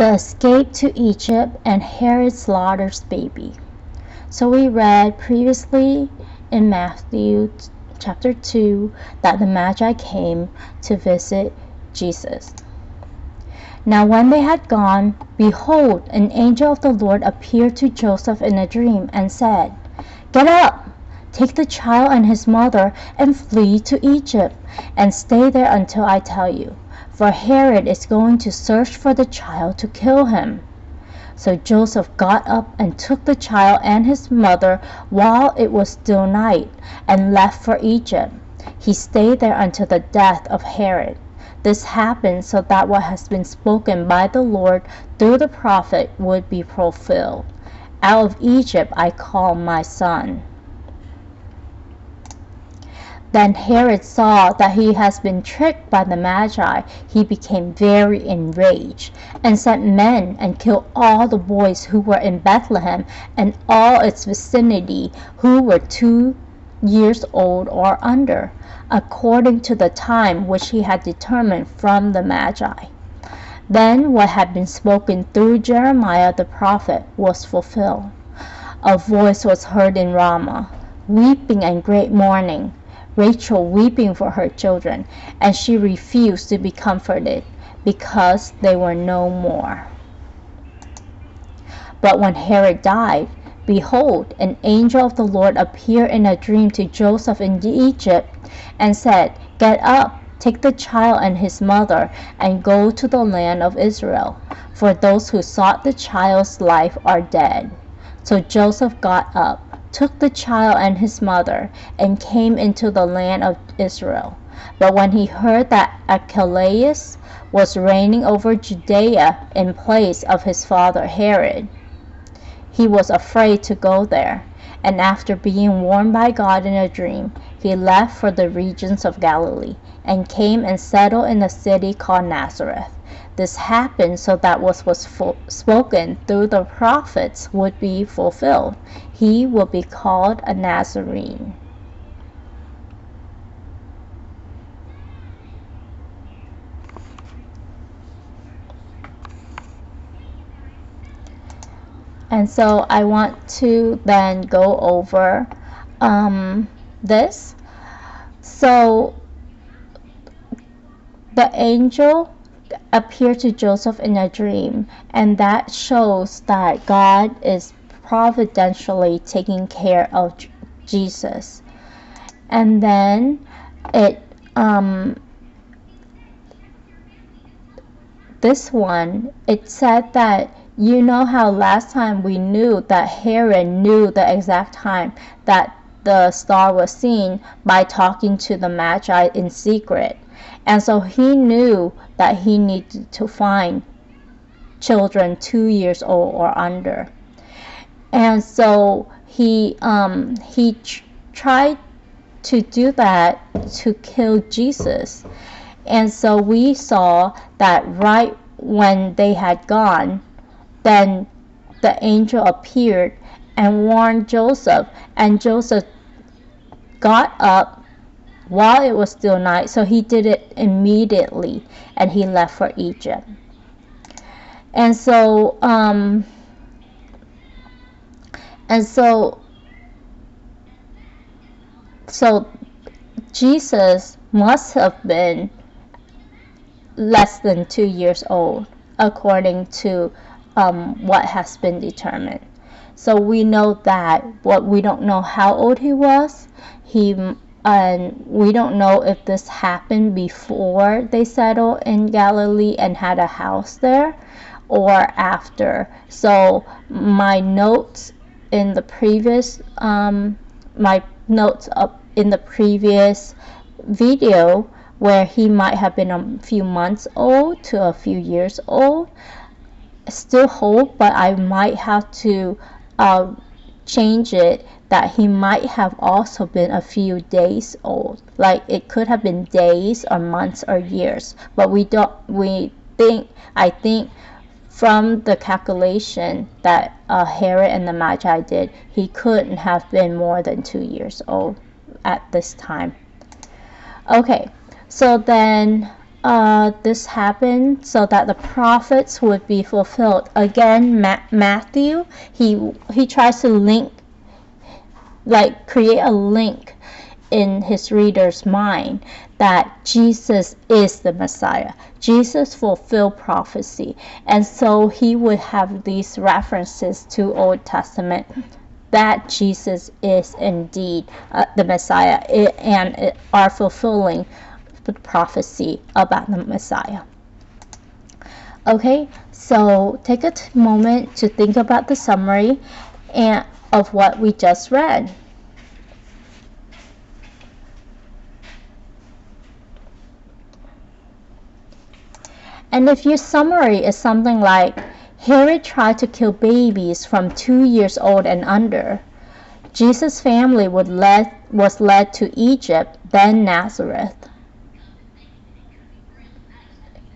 The escape to Egypt and Herod slaughters baby. So we read previously in Matthew chapter 2 that the Magi came to visit Jesus. Now when they had gone, behold, an angel of the Lord appeared to Joseph in a dream and said, "Get up, take the child and his mother and flee to Egypt, and stay there until I tell you. For Herod is going to search for the child to kill him." So Joseph got up and took the child and his mother while it was still night, and left for Egypt. He stayed there until the death of Herod. This happened so that what has been spoken by the Lord through the prophet would be fulfilled. "Out of Egypt I call my son." Then Herod saw that he has been tricked by the Magi. He became very enraged, and sent men and killed all the boys who were in Bethlehem and all its vicinity who were 2 years old or under, according to the time which he had determined from the Magi. Then what had been spoken through Jeremiah the prophet was fulfilled. A voice was heard in Ramah, weeping and great mourning, Rachel weeping for her children, and she refused to be comforted, because they were no more. But when Herod died, behold, an angel of the Lord appeared in a dream to Joseph in Egypt, and said, "Get up, take the child and his mother, and go to the land of Israel, for those who sought the child's life are dead." So Joseph got up, took the child and his mother, and came into the land of Israel. But when he heard that Archelaus was reigning over Judea in place of his father Herod, he was afraid to go there, and after being warned by God in a dream, he left for the regions of Galilee, and came and settled in a city called Nazareth. This happened so that what was spoken through the prophets would be fulfilled. He will be called a Nazarene. And so I want to then go over this. So the angel appeared to Joseph in a dream, and that shows that God is providentially taking care of Jesus. And then this one, it said that, you know how last time we knew that Herod knew the exact time that the star was seen by talking to the Magi in secret. And so he knew that he needed to find children 2 years old or under. And so he tried to do that to kill Jesus. And so we saw that right when they had gone, then the angel appeared and warned Joseph, and Joseph got up while it was still night, so he did it immediately, and he left for Egypt. And so Jesus must have been less than 2 years old, according to what has been determined. So we know that, but we don't know how old he was. And we don't know if this happened before they settled in Galilee and had a house there, or after. So my notes in the previous video, where he might have been a few months old to a few years old, still hold, but I might have to change it, that he might have also been a few days old. Like it could have been days or months or years, but I think from the calculation that Herod and the Magi did, he couldn't have been more than 2 years old at this time. Okay, so then this happened so that the prophets would be fulfilled. Again, Matthew, he tries to create a link in his reader's mind that Jesus is the Messiah. Jesus fulfilled prophecy, and so he would have these references to Old Testament that Jesus is indeed the Messiah and are fulfilling the prophecy about the Messiah. Okay, so take a moment to think about the summary of what we just read. And if your summary is something like, Herod tried to kill babies from 2 years old and under, Jesus' family was led to Egypt, then Nazareth.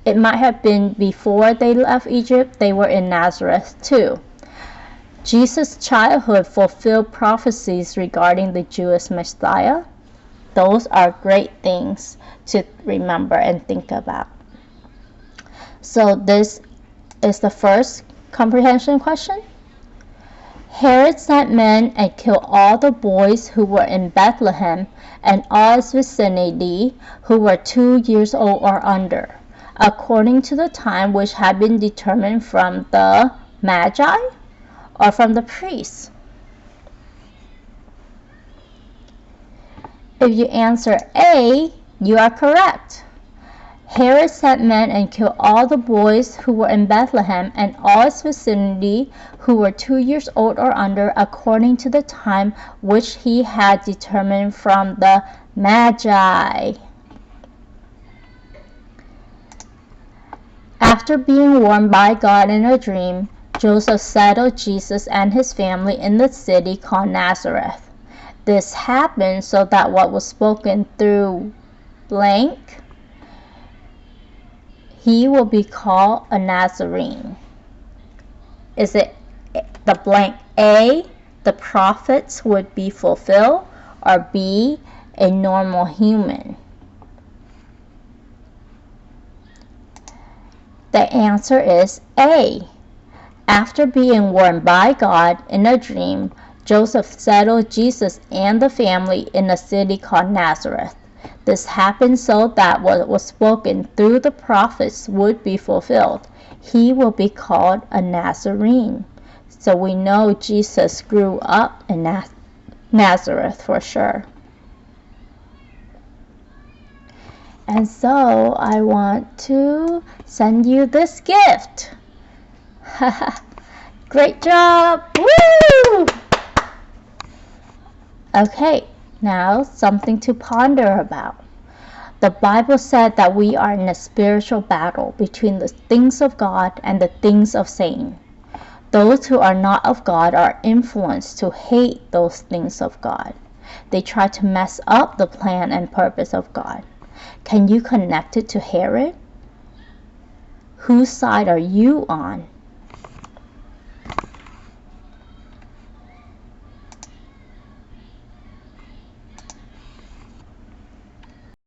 It might have been before they left Egypt, they were in Nazareth too. Jesus' childhood fulfilled prophecies regarding the Jewish Messiah. Those are great things to remember and think about. So this is the first comprehension question. Herod sent men and killed all the boys who were in Bethlehem and all its vicinity who were 2 years old or under, according to the time which had been determined from the Magi or from the priests. If you answer A, you are correct. Herod sent men and killed all the boys who were in Bethlehem and all its vicinity who were 2 years old or under, according to the time which he had determined from the Magi. After being warned by God in a dream, Joseph settled Jesus and his family in the city called Nazareth. This happened so that what was spoken through blank, he will be called a Nazarene. Is it the blank A, the prophets would be fulfilled, or B, a normal human? The answer is A. After being warned by God in a dream, Joseph settled Jesus and the family in a city called Nazareth. This happened so that what was spoken through the prophets would be fulfilled. He will be called a Nazarene. So we know Jesus grew up in Nazareth for sure. And so I want to send you this gift. Great job! Woo! Okay, now something to ponder about. The Bible said that we are in a spiritual battle between the things of God and the things of Satan. Those who are not of God are influenced to hate those things of God. They try to mess up the plan and purpose of God. Can you connect it to Herod? Whose side are you on?